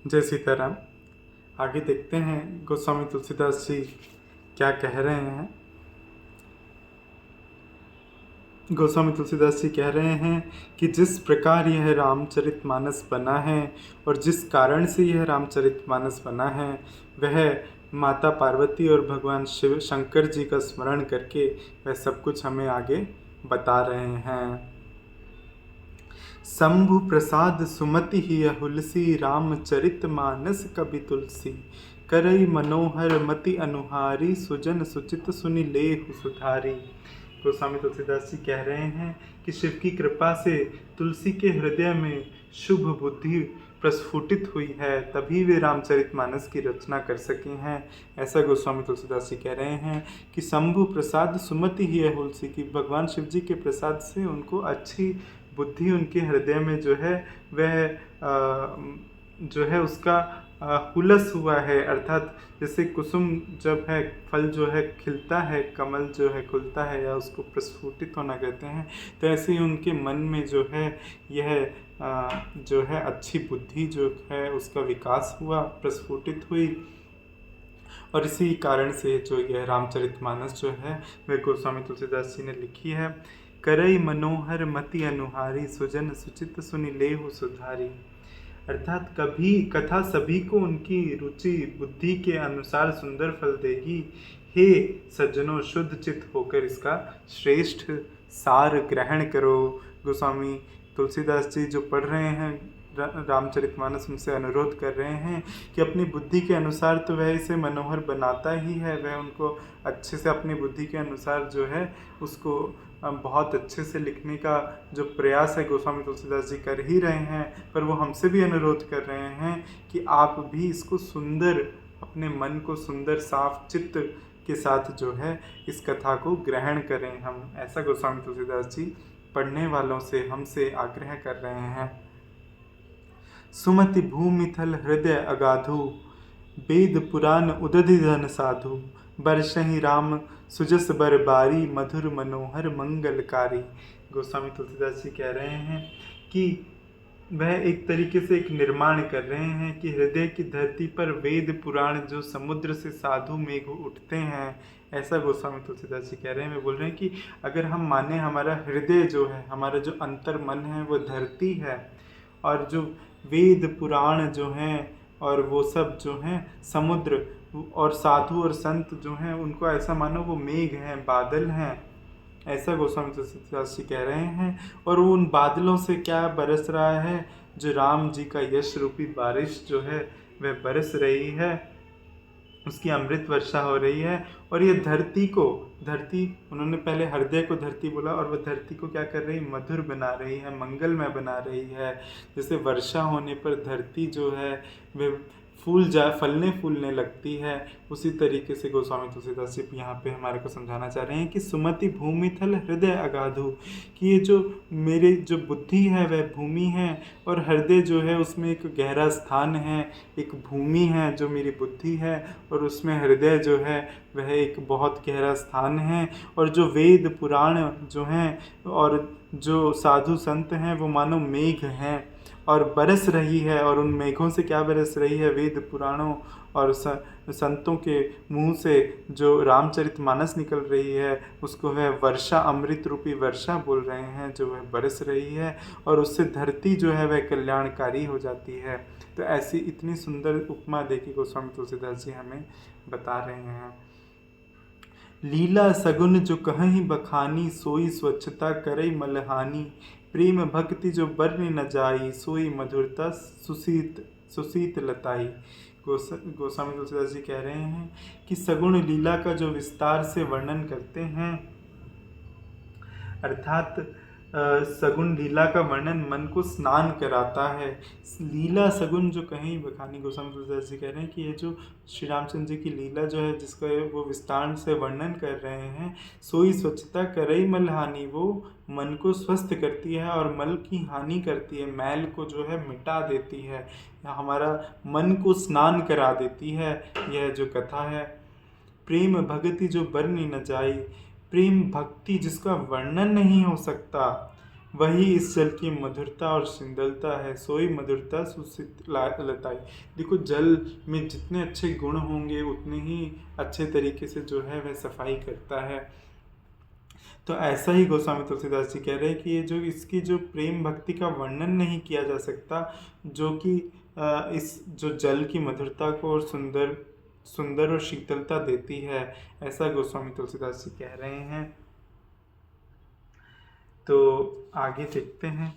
जय सीताराम। आगे देखते हैं गोस्वामी तुलसीदास जी क्या कह रहे हैं। गोस्वामी तुलसीदास जी कह रहे हैं कि जिस प्रकार यह रामचरितमानस बना है और जिस कारण से यह रामचरितमानस बना है वह माता पार्वती और भगवान शिव शंकर जी का स्मरण करके वह सब कुछ हमें आगे बता रहे हैं। शंभु प्रसाद सुमति ही हुलसी रामचरित मानस कवि तुलसी करई मनोहर मति अनुहारी सुजन सुचित सुनि लेहु सुधारी। गोस्वामी तुलसीदास जी कह रहे हैं कि शिव की कृपा से तुलसी के हृदय में शुभ बुद्धि प्रस्फुटित हुई है, तभी वे रामचरितमानस की रचना कर सके हैं। ऐसा गोस्वामी तुलसीदास जी कह रहे हैं कि शंभु प्रसाद सुमति ही है हुलसी, की भगवान शिव जी के प्रसाद से उनको अच्छी बुद्धि उनके हृदय में जो है वह जो है उसका हुलस हुआ है। अर्थात जैसे कुसुम जब है फल जो है खिलता है, कमल जो है खुलता है या उसको प्रस्फुटित होना कहते हैं, तो ऐसे ही उनके मन में जो है यह जो है अच्छी बुद्धि जो है उसका विकास हुआ, प्रस्फुटित हुई। और इसी कारण से जो यह रामचरितमानस जो है वह गोस्वामी तुलसीदास जी ने लिखी है। करई मनोहर मति अनुहारी सुजन सुचित सुनि लेहु सुधारी। अर्थात कभी कथा सभी को उनकी रुचि बुद्धि के अनुसार सुंदर फल देगी। हे सज्जनों, शुद्ध चित्त होकर इसका श्रेष्ठ सार ग्रहण करो। गोस्वामी तुलसीदास जी जो पढ़ रहे हैं रामचरितमानस, उनसे अनुरोध कर रहे हैं कि अपनी बुद्धि के अनुसार तो वह इसे मनोहर बनाता ही है, वह उनको अच्छे से अपनी बुद्धि के अनुसार जो है उसको बहुत अच्छे से लिखने का जो प्रयास है गोस्वामी तुलसीदास जी कर ही रहे हैं, पर वो हमसे भी अनुरोध कर रहे हैं कि आप भी इसको सुंदर, अपने मन को सुंदर साफ चित्त के साथ जो है इस कथा को ग्रहण करें। हम ऐसा गोस्वामी तुलसीदास जी पढ़ने वालों से हमसे आग्रह कर रहे हैं। सुमति भूमिथल हृदय अगाधु वेद पुराण उदधि धन साधु बरसहि राम सुजस बर बारी मधुर मनोहर मंगलकारी। गोस्वामी तुलसीदास जी कह रहे हैं कि वह एक तरीके से एक निर्माण कर रहे हैं कि हृदय की धरती पर वेद पुराण जो समुद्र से साधु मेघ उठते हैं, ऐसा गोस्वामी तुलसीदास जी कह रहे हैं। वे बोल रहे हैं कि अगर हम माने हमारा हृदय जो है, हमारा जो अंतर मन है वो धरती है, और जो वेद पुराण जो हैं और वो सब जो हैं समुद्र, और साधु और संत जो हैं उनको ऐसा मानो वो मेघ हैं, बादल हैं, ऐसा गोस्वामी तुलसीदास जी कह रहे हैं। और उन बादलों से क्या बरस रहा है, जो राम जी का यश रूपी बारिश जो है वह बरस रही है, उसकी अमृत वर्षा हो रही है। और ये धरती उन्होंने पहले हृदय को धरती बोला, और वह धरती को क्या कर रही, मधुर बना रही है, मंगलमय बना रही है। जैसे वर्षा होने पर धरती जो है वह फलने फूलने लगती है, उसी तरीके से गोस्वामी तुलसीदास जी यहाँ पे हमारे को समझाना चाह रहे हैं कि सुमति भूमि थल हृदय अगाधु, कि ये जो मेरे जो बुद्धि है वह भूमि है, और हृदय जो है उसमें एक गहरा स्थान है, एक भूमि है जो मेरी बुद्धि है, और उसमें हृदय जो है वह एक बहुत गहरा स्थान है। और जो वेद पुराण जो हैं और जो साधु संत हैं वो मानो मेघ हैं और बरस रही है। और उन मेघों से क्या बरस रही है, वेद पुराणों और संतों के मुंह से जो रामचरितमानस निकल रही है उसको वह वर्षा, अमृत रूपी वर्षा बोल रहे हैं, जो वह बरस रही है, और उससे धरती जो है वह कल्याणकारी हो जाती है। तो ऐसी इतनी सुंदर उपमा देखी गोस्वामी तुलसीदास जी हमें बता रहे हैं। लीला सगुन जो कहीं बखानी सोई स्वच्छता करई मलहानी प्रेम भक्ति जो बरने न जाई सोई मधुरता सुशीत लताई। गोस्वामी तुलसीदास जी कह रहे हैं कि सगुण लीला का जो विस्तार से वर्णन करते हैं, अर्थात सगुण लीला का वर्णन मन को स्नान कराता है। लीला सगुण जो कहीं बखानी, गोस्वामी तुलसीदास जी कह रहे हैं कि ये जो श्री रामचंद्र जी की लीला जो है जिसका वो विस्तार से वर्णन कर रहे हैं, सोई स्वच्छता करई मल हानि, वो मन को स्वस्थ करती है और मल की हानि करती है, मैल को जो है मिटा देती है, हमारा मन को स्नान करा देती है यह जो कथा है। प्रेम भक्ति जो बरनी न जाई, प्रेम भक्ति जिसका वर्णन नहीं हो सकता, वही इस जल की मधुरता और शीतलता है, सोई मधुरता सुशीतलताई। देखो जल में जितने अच्छे गुण होंगे उतने ही अच्छे तरीके से जो है वह सफाई करता है। तो ऐसा ही गोस्वामी तुलसीदास जी कह रहे हैं कि ये जो इसकी जो प्रेम भक्ति का वर्णन नहीं किया जा सकता, जो कि इस जो जल की मधुरता को और सुंदर सुंदर और शीतलता देती है, ऐसा गोस्वामी तुलसीदास जी कह रहे हैं। तो आगे देखते हैं।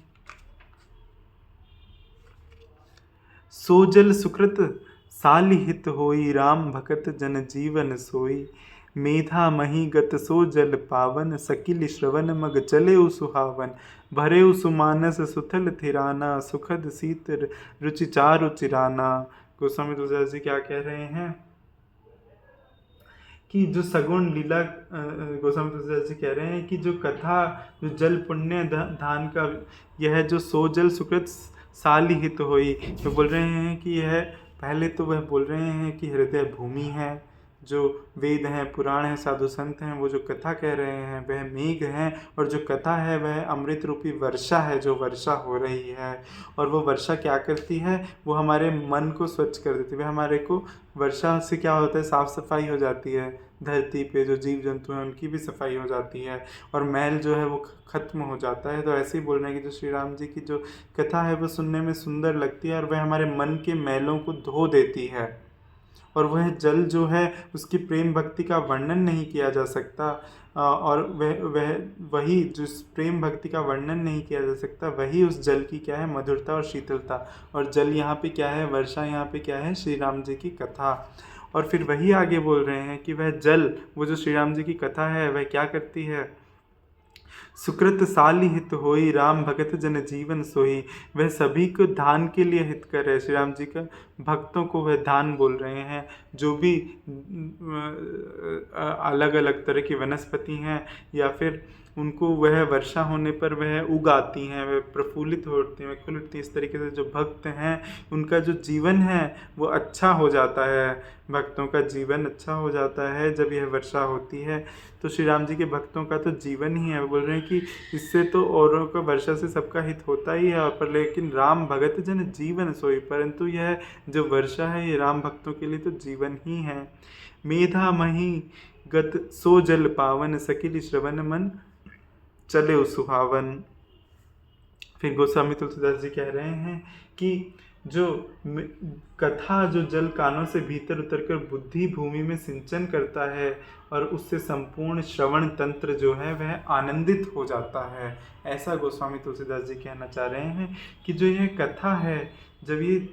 सो जल सुकृत सालिहित होई, राम भगत जन जीवन सोई। मेधा मही गत सो जल पावन, सकिल श्रवण मग चले सुहावन। भरे सुमानस सुथल थिराना, सुखद शीत रुचि चारु चिराना। गोस्वामी तुलसीदास जी क्या कह रहे हैं कि जो सगुण लीला, गोस्वामी तुलसीदास जी कह रहे हैं कि जो कथा, जो जल पुण्य धान का, यह जो सो जल सुकृत सालिहित होई, तो बोल रहे हैं कि यह, पहले तो वह बोल रहे हैं कि हृदय भूमि है, जो वेद हैं, पुराण हैं, साधु संत हैं, वो जो कथा कह रहे हैं वह मेघ हैं, और जो कथा है वह अमृत रूपी वर्षा है, जो वर्षा हो रही है। और वो वर्षा क्या करती है, वो हमारे मन को स्वच्छ कर देती है। वह हमारे को, वर्षा से क्या होता है, साफ सफाई हो जाती है, धरती पे जो जीव जंतु हैं उनकी भी सफाई हो जाती है, और मैल जो है वो खत्म हो जाता है। तो ऐसे ही बोल रहे हैं कि जो श्री राम जी की जो कथा है वो सुनने में सुंदर लगती है, और वह हमारे मन के मैलों को धो देती है। और वह जल जो है उसकी प्रेम भक्ति का वर्णन नहीं किया जा सकता, और वह वही जिस प्रेम भक्ति का वर्णन नहीं किया जा सकता, वही उस जल की क्या है, मधुरता और शीतलता। और जल यहाँ पे क्या है, वर्षा यहाँ पे क्या है, श्री राम जी की कथा। और फिर वही आगे बोल रहे हैं कि वह जल, वो जो श्री राम जी की कथा है वह क्या करती है, सुकृत साली हित होई, राम भगत जन जीवन सोई। वह सभी को दान के लिए हितकर है। श्री राम जी का भक्तों को वह दान बोल रहे हैं। जो भी अलग अलग तरह की वनस्पति हैं, या फिर उनको वह वर्षा होने पर वह उगाती हैं, वह प्रफुल्लित होती हैं, खुल उठती हैं। इस तरीके से जो भक्त हैं उनका जो जीवन है वो अच्छा हो जाता है, भक्तों का जीवन अच्छा हो जाता है जब यह वर्षा होती है। तो श्री राम जी के भक्तों का तो जीवन ही है। वो बोल रहे हैं कि इससे तो औरों का, वर्षा से सबका हित होता ही है, पर लेकिन राम भगत जन जीवन सोई, परंतु यह जो वर्षा है ये राम भक्तों के लिए तो जीवन ही है। मेधा मही गत सो जल पावन, सकिल श्रवण मन चले सुहावन। फिर गोस्वामी तुलसीदास जी कह रहे हैं कि जो कथा, जो जल कानों से भीतर उतरकर बुद्धि भूमि में सिंचन करता है, और उससे संपूर्ण श्रवण तंत्र जो है वह आनंदित हो जाता है। ऐसा गोस्वामी तुलसीदास जी कहना चाह रहे हैं कि जो यह कथा है, जब ये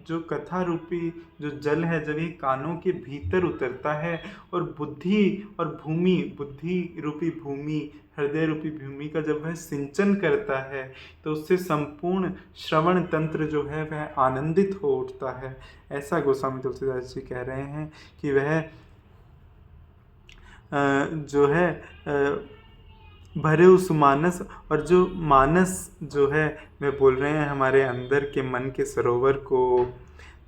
जो कथा रूपी जो जल है, जब ये कानों के भीतर उतरता है और बुद्धि और भूमि, बुद्धि रूपी भूमि, हृदय रूपी भूमि का जब वह सिंचन करता है, तो उससे संपूर्ण श्रवण तंत्र जो है वह आनंदित हो उठता है। ऐसा गोस्वामी तुलसीदास जी कह रहे हैं कि वह जो है भरे उस मानस, और जो मानस जो है वह बोल रहे हैं हमारे अंदर के मन के सरोवर को।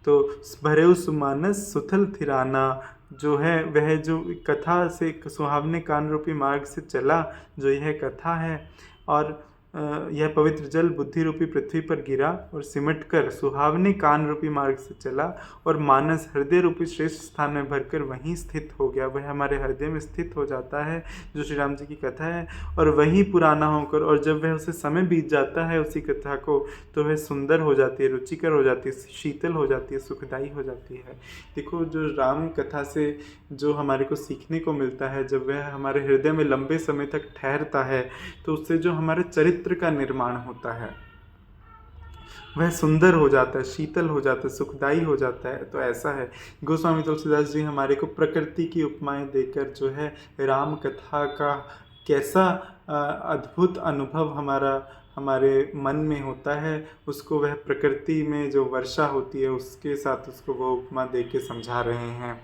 तो भरे उस मानस सुथल थिराना, जो है वह जो कथा से सुहावने कान रूपी मार्ग से चला, जो यह कथा है, और यह पवित्र जल बुद्धि रूपी पृथ्वी पर गिरा और सिमट कर सुहावने कान रूपी मार्ग से चला, और मानस हृदय रूपी श्रेष्ठ स्थान में भरकर वहीं स्थित हो गया। वह हमारे हृदय में स्थित हो जाता है, जो श्री राम जी की कथा है, और वही पुराना होकर, और जब वह उसे समय बीत जाता है उसी कथा को, तो वह सुंदर हो जाती है, रुचिकर हो जाती है, शीतल हो जाती है, सुखदायी हो जाती है। देखो जो राम कथा से जो हमारे को सीखने को मिलता है, जब वह हमारे हृदय में लंबे समय तक ठहरता है, तो उससे जो हमारे चरित्र का निर्माण होता है वह सुंदर हो जाता है, शीतल हो जाता है, सुखदायी हो जाता है। तो ऐसा है, गोस्वामी तुलसीदास जी हमारे को प्रकृति की उपमाएं देकर जो है राम कथा का कैसा अद्भुत अनुभव हमारे मन में होता है, उसको वह प्रकृति में जो वर्षा होती है उसके साथ उसको वो उपमा दे के समझा रहे हैं।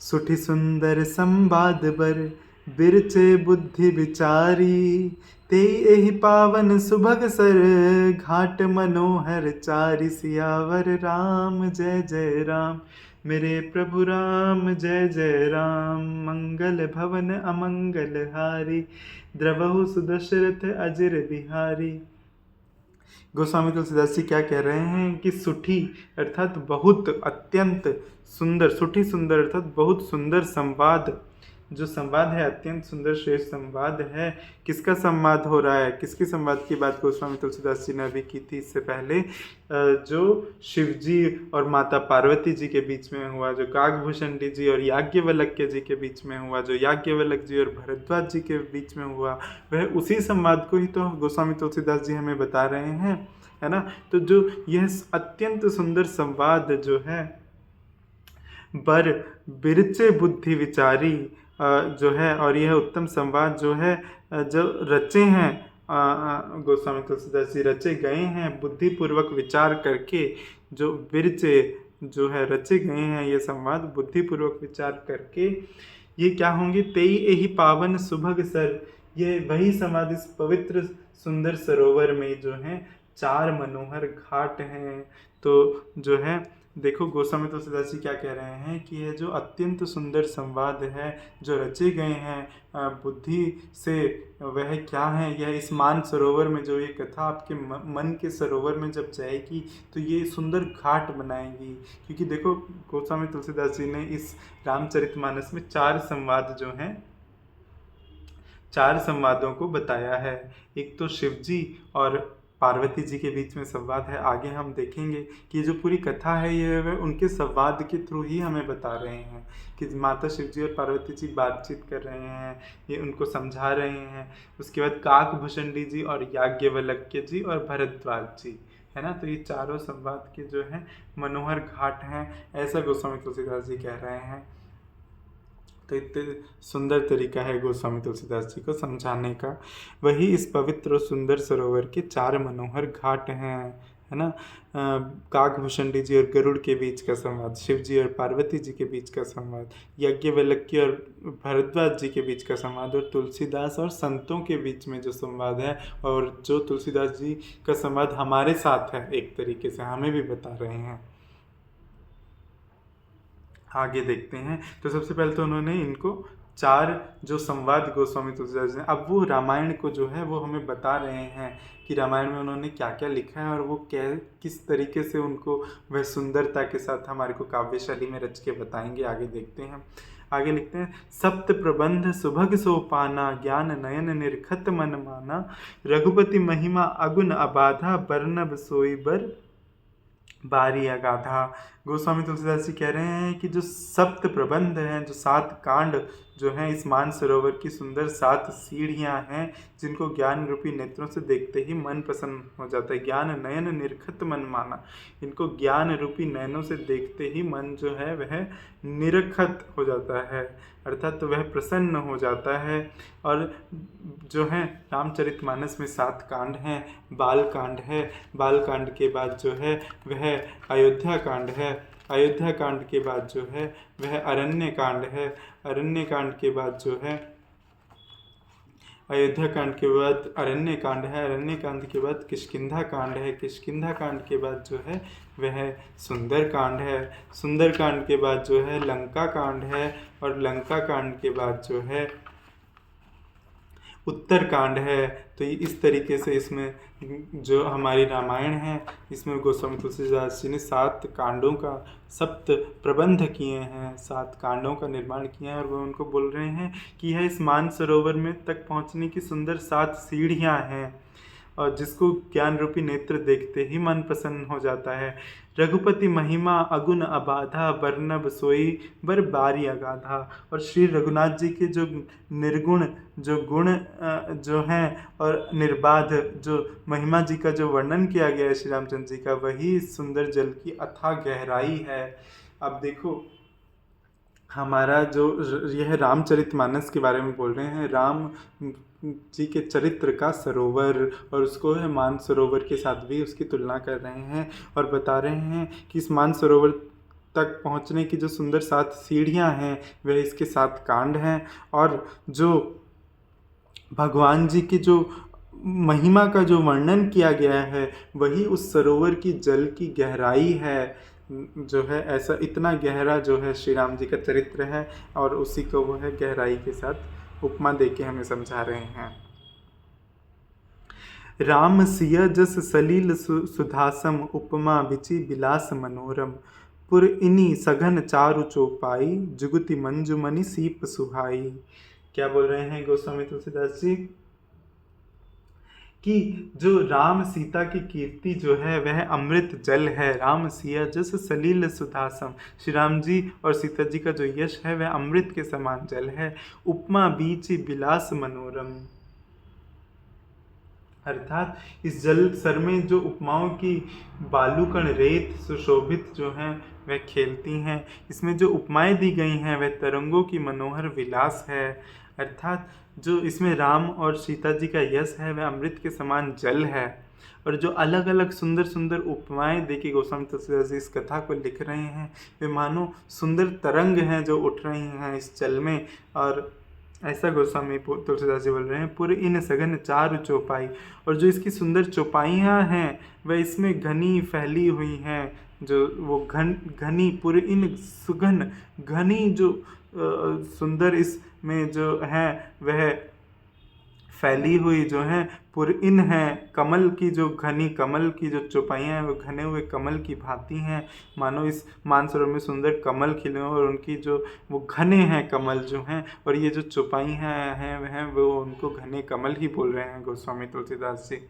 सुठी सुंदर संवाद बर बिरचे बुद्धि विचारी, ते एहि पावन सुभग सर, घाट मनोहर चारि, सियावर राम जय जय राम। मेरे प्रभु राम जय जय राम, मंगल भवन अमंगल हारी, द्रवहु सुदशरथ अजिर बिहारी। गोस्वामी तुलसीदास जी क्या कह रहे हैं कि सुठी अर्थात बहुत अत्यंत सुंदर, सुठी सुंदर अर्थात बहुत सुंदर संवाद, जो संवाद है अत्यंत सुंदर श्रेष्ठ संवाद है। किसका संवाद हो रहा है, किसके संवाद की बात गोस्वामी तुलसीदास जी ने अभी की थी इससे पहले, जो शिव जी और माता पार्वती जी के बीच में हुआ, जो काकभूषण जी और याज्ञवल्क्य जी के बीच में हुआ, जो याज्ञवल्क्य जी और भरद्वाज जी के बीच में हुआ, वह उसी संवाद को ही तो गोस्वामी तुलसीदास जी हमें बता रहे हैं, है ना। तो जो यह अत्यंत सुंदर संवाद जो है, बर बिरचे बुद्धि विचारी जो है, और यह उत्तम संवाद जो है जो रचे हैं गोस्वामी तुलसीदास जी, रचे गए हैं बुद्धिपूर्वक विचार करके, जो बिरचे जो है रचे गए हैं ये संवाद बुद्धिपूर्वक विचार करके, ये क्या होंगे, तेई यही पावन सुभग सर, ये वही संवाद इस पवित्र सुंदर सरोवर में जो है 4 मनोहर घाट हैं। तो जो है देखो गोस्वामी तुलसीदास जी क्या कह रहे हैं कि यह जो अत्यंत सुंदर संवाद है जो रचे गए हैं बुद्धि से, वह क्या है, यह इस मान सरोवर में जो ये कथा आपके मन के सरोवर में जब जाएगी तो ये सुंदर घाट बनाएगी। क्योंकि देखो गोस्वामी तुलसीदास जी ने इस रामचरितमानस में 4 संवाद जो हैं, 4 संवादों को बताया है। एक तो शिव जी और पार्वती जी के बीच में संवाद है। आगे हम देखेंगे कि जो पूरी कथा है ये वह उनके संवाद के थ्रू ही हमें बता रहे हैं कि माता शिव जी और पार्वती जी बातचीत कर रहे हैं, ये उनको समझा रहे हैं। उसके बाद काकभूषण जी और याज्ञवल्क्य जी और भरद्वाज जी, है ना। तो ये चारों संवाद के जो है मनोहर घाट हैं, ऐसा गोस्वामी तुलसीदास जी कह रहे हैं। तो इतने सुंदर तरीका है गोस्वामी तुलसीदास जी को समझाने का। वही इस पवित्र और सुंदर सरोवर के 4 मनोहर घाट हैं, है ना। काकभूषण जी और गरुड़ के बीच का संवाद, शिव जी और पार्वती जी के बीच का संवाद, याज्ञवल्क्य और भरद्वाज जी के बीच का संवाद, और तुलसीदास और संतों के बीच में जो संवाद है, और जो तुलसीदास जी का संवाद हमारे साथ है, एक तरीके से हमें भी बता रहे हैं। आगे देखते हैं। तो सबसे पहले तो उन्होंने इनको 4 जो संवाद गोस्वामी तुलसीदास ने, अब वो रामायण को जो है वो हमें बता रहे हैं कि रामायण में उन्होंने क्या क्या लिखा है और वो किस तरीके से उनको वह सुंदरता के साथ हमारे को काव्य शैली में रच के बताएंगे। आगे देखते हैं। आगे लिखते हैं, सप्त प्रबंध सुभग सोपाना, ज्ञान नयन निर्खत मन माना, रघुपति महिमा अगुन अबाधा, बरनब सोई बर बारी अगाधा। गोस्वामी तुलसीदास जी कह रहे हैं कि जो सप्त प्रबंध हैं, जो 7 कांड जो हैं, इस मान सरोवर की सुंदर 7 सीढ़ियां हैं जिनको ज्ञान रूपी नेत्रों से देखते ही मन प्रसन्न हो जाता है। ज्ञान नयन निरखत मन माना, इनको ज्ञान रूपी नयनों से देखते ही मन जो है वह निरखत हो जाता है, अर्थात तो वह प्रसन्न हो जाता है। और जो है रामचरितमानस में 7 कांड हैं। बाल कांड है, बाल कांड के बाद जो है वह अयोध्या कांड है, अयोध्या कांड के बाद जो है वह अरण्य कांड है, अरण्य कांड के बाद जो है अयोध्या कांड के बाद अरण्य कांड है, अरण्य कांड के बाद किष्किंधा कांड है, किष्किंधा कांड के बाद जो है वह सुंदर कांड है, सुंदर कांड के बाद जो है लंका कांड है, और लंका कांड के बाद जो है उत्तर कांड है। तो इस तरीके से इसमें जो हमारी रामायण है, इसमें गोस्वामी तुलसीदास जी ने 7 कांडों का सप्त प्रबंध किए हैं, 7 कांडों का निर्माण किया है। और वो उनको बोल रहे हैं कि यह इस मान सरोवर में तक पहुंचने की सुंदर 7 सीढ़ियां हैं, और जिसको ज्ञान रूपी नेत्र देखते ही मन प्रसन्न हो जाता है। रघुपति महिमा अगुन अबाधा, बरनब सोई बर बारी अगाधा। और श्री रघुनाथ जी के जो निर्गुण जो गुण जो हैं और निर्बाध जो महिमा जी का जो वर्णन किया गया है श्री रामचंद्र जी का, वही सुंदर जल की अथाह गहराई है। अब देखो हमारा जो यह रामचरितमानस के बारे में बोल रहे हैं, राम जी के चरित्र का सरोवर, और उसको है मान सरोवर के साथ भी उसकी तुलना कर रहे हैं और बता रहे हैं कि इस मान सरोवर तक पहुंचने की जो सुंदर 7 सीढ़ियां हैं वह इसके 7 कांड हैं। और जो भगवान जी की जो महिमा का जो वर्णन किया गया है वही उस सरोवर की जल की गहराई है। जो है ऐसा इतना गहरा जो है श्री राम जी का चरित्र है, और उसी को वो है गहराई के साथ उपमा दे के हमें समझा रहे हैं। राम सिय जस सलील सुधासम, उपमा बिचि बिलास मनोरम, पुर इनी सघन चारु चौपाई, जुगति मंजुमणि सीप सुहाई। क्या बोल रहे हैं गोस्वामी तुलसीदास जी कि जो राम सीता की कीर्ति जो है वह अमृत जल है। राम सिया जस सलील सुधासम, श्री राम जी और सीता जी का जो यश है वह अमृत के समान जल है। उपमा बीच बिलास मनोरम, अर्थात इस जल सर में जो उपमाओं की बालूकण रेत सुशोभित जो हैं वह खेलती हैं। इसमें जो उपमाएं दी गई हैं वह तरंगों की मनोहर विलास है। अर्थात जो इसमें राम और सीता जी का यश है वह अमृत के समान जल है। और जो अलग अलग सुंदर सुंदर उपमाएं देखिए गोस्वामी तुलसीदास जी इस कथा को लिख रहे हैं, वे मानो सुंदर तरंग हैं जो उठ रही हैं इस जल में। और ऐसा गोस्वामी तुलसीदास जी बोल रहे हैं, पुर इन सघन चारु चौपाई, और जो इसकी सुंदर चौपाइयाँ हैं वह इसमें घनी फैली हुई हैं। जो वो घनी पुर इन सुघन घनी जो सुंदर इसमें जो है वह फैली हुई जो है पुर इन है, कमल की जो घनी कमल की जो चौपाइयाँ हैं वो घने हुए कमल की भांति हैं। मानो इस मानसरोवर में सुंदर कमल खिले और उनकी जो वो घने हैं कमल जो हैं, और ये जो चौपाइयाँ हैं वह वो उनको घने कमल ही बोल रहे हैं गोस्वामी तुलसीदास जी।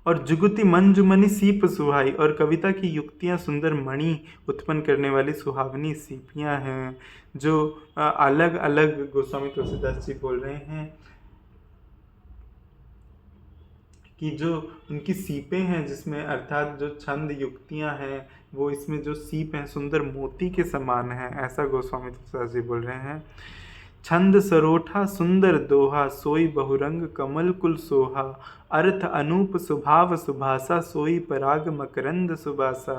और जुगुति मंजुमणि सीप सुहाई, और कविता की युक्तियाँ सुंदर मणि उत्पन्न करने वाली सुहावनी सीपियाँ हैं। जो अलग अलग गोस्वामी तुलसीदास जी बोल रहे हैं कि जो उनकी सीपें हैं जिसमें अर्थात जो छंद युक्तियाँ हैं वो इसमें जो सीप हैं सुंदर मोती के समान हैं, ऐसा गोस्वामी तुलसीदास जी बोल रहे हैं। छंद सरोठा सुंदर दोहा, सोई बहुरंग कमल कुल सोहा, अर्थ अनूप स्वभाव सुभाषा, सोई पराग मकरंद सुबासा।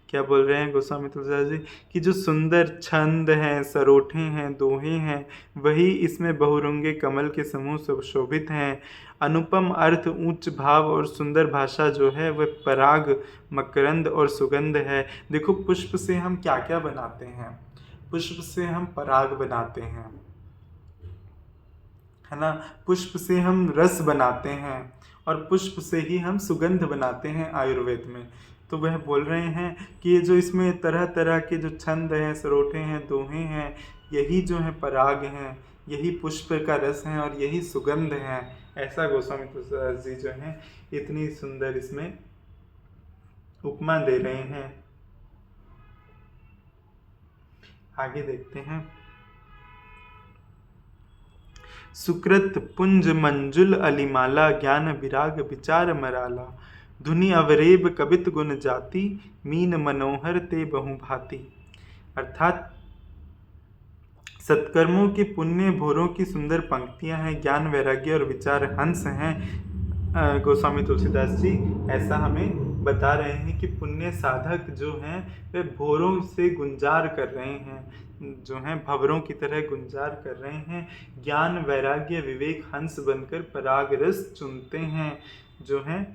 क्या बोल रहे हैं गोस्वामी तुलसीदास जी कि जो सुंदर छंद हैं, सरोठे हैं, दोहे हैं, वही इसमें बहुरंगे कमल के समूह सब शोभित हैं। अनुपम अर्थ, ऊंच भाव और सुंदर भाषा जो है वह पराग मकरंद और सुगंध है। देखो पुष्प से हम क्या क्या बनाते हैं, पुष्प से हम पराग बनाते हैं, है ना, पुष्प से हम रस बनाते हैं, और पुष्प से ही हम सुगंध बनाते हैं आयुर्वेद में। तो वह बोल रहे हैं कि ये जो इसमें तरह तरह के जो छंद हैं, सरोठे हैं, दोहे हैं, यही जो है पराग हैं, यही पुष्प का रस है और यही सुगंध है। ऐसा गोस्वामी तुलसीदास जी जो है इतनी सुंदर इसमें उपमा दे रहे हैं। आगे देखते हैं। सुकृत पुंज मंजुल अलिमाला, ज्ञान विराग विचार मराला, धुनि अवरेब कबित गुण जाति, मीन मनोहर ते बहु भांति। अर्थात सत्कर्मों के पुण्य भोरों की सुंदर पंक्तियां हैं, ज्ञान वैराग्य और विचार हंस हैं। गोस्वामी तुलसीदास जी ऐसा हमें बता रहे हैं कि पुण्य साधक जो हैं वे भोरों से गुंजार कर रहे हैं, जो हैं भंवरों की तरह गुंजार कर रहे हैं। ज्ञान वैराग्य विवेक हंस बनकर पराग रस चुनते हैं। जो हैं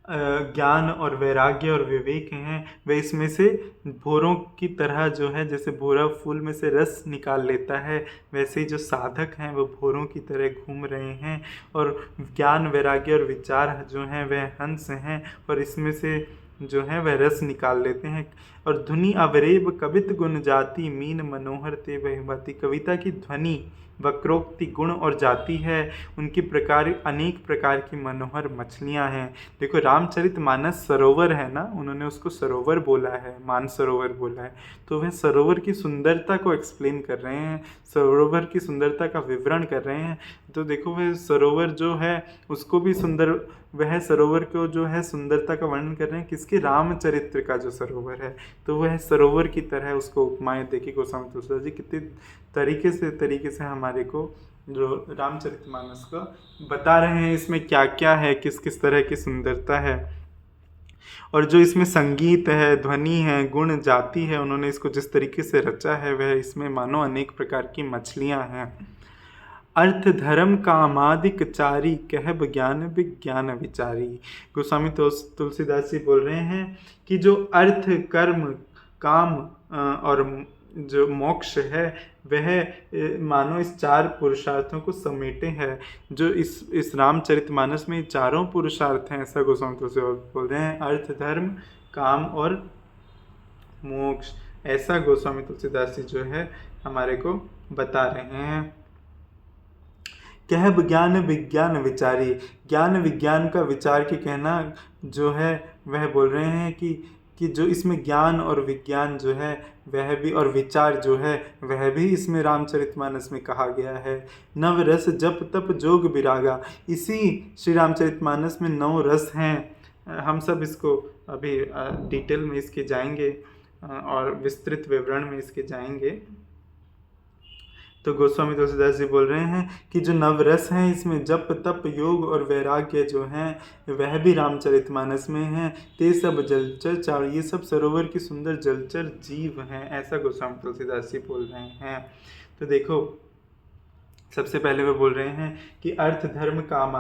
ज्ञान और वैराग्य और विवेक हैं वे इसमें से भोरों की तरह जो है, जैसे भोरा फूल में से रस निकाल लेता है, वैसे ही जो साधक हैं वो भोरों की तरह घूम रहे हैं। और ज्ञान वैराग्य और विचार जो हैं वह हंस हैं और इसमें से जो है वह रस निकाल लेते हैं। और धुनि अवरेब कवित गुण जाति, मीन मनोहर ते बहुभांति। कविता की ध्वनि वक्रोक्ति गुण और जाति है, उनकी प्रकार अनेक प्रकार की मनोहर मछलियां हैं। देखो रामचरितमानस सरोवर है ना, उन्होंने उसको सरोवर बोला है, मानसरोवर बोला है, तो वह सरोवर की सुंदरता को एक्सप्लेन कर रहे हैं, सरोवर की सुंदरता का विवरण कर रहे हैं। तो देखो वह सरोवर जो है उसको भी सुंदर, वह सरोवर को जो है सुंदरता का वर्णन कर रहे हैं किसके, रामचरित्र का जो सरोवर है, तो वह सरोवर की तरह उसको उपमाएं देखी गोस्वामी तुलसीदास जी कितने तरीके से हमारे को जो रामचरितमानस को बता रहे हैं, इसमें क्या क्या है, किस किस तरह की सुंदरता है। और जो इसमें संगीत है, ध्वनि है, गुण जाति है, उन्होंने इसको जिस तरीके से रचा है वह इसमें मानो अनेक प्रकार की मछलियाँ हैं। अर्थ धर्म कामादिक चारी, कहब ज्ञान विज्ञान विचारी। गोस्वामी तुलसीदास जी बोल रहे हैं कि जो अर्थ कर्म काम और जो मोक्ष है वह मानो इस चार पुरुषार्थों को समेटे हैं। जो इस रामचरितमानस में चारों पुरुषार्थ हैं, ऐसा गोस्वामी तुलसीदास बोल रहे हैं, अर्थ धर्म काम और मोक्ष, ऐसा गोस्वामी तुलसीदास जी जो है हमारे को बता रहे हैं। कहब ज्ञान विज्ञान विचारी, ज्ञान विज्ञान का विचार के कहना जो है वह बोल रहे हैं कि जो इसमें ज्ञान और विज्ञान जो है वह भी, और विचार जो है वह भी इसमें रामचरितमानस में कहा गया है। नव रस जप तप जोग विरागा, इसी श्री रामचरितमानस में 9 रस हैं। हम सब इसको अभी डिटेल में इसके जाएंगे और विस्तृत विवरण में इसके जाएंगे। तो गोस्वामी तुलसीदास जी बोल रहे हैं कि जो नवरस हैं इसमें जप तप योग और वैराग्य जो हैं वह भी रामचरितमानस में हैं। ते सब जलचर चार, ये सब सरोवर की सुंदर जलचर जीव हैं, ऐसा गोस्वामी तुलसीदास जी बोल रहे हैं। तो देखो, सबसे पहले वे बोल रहे हैं कि अर्थ धर्म काम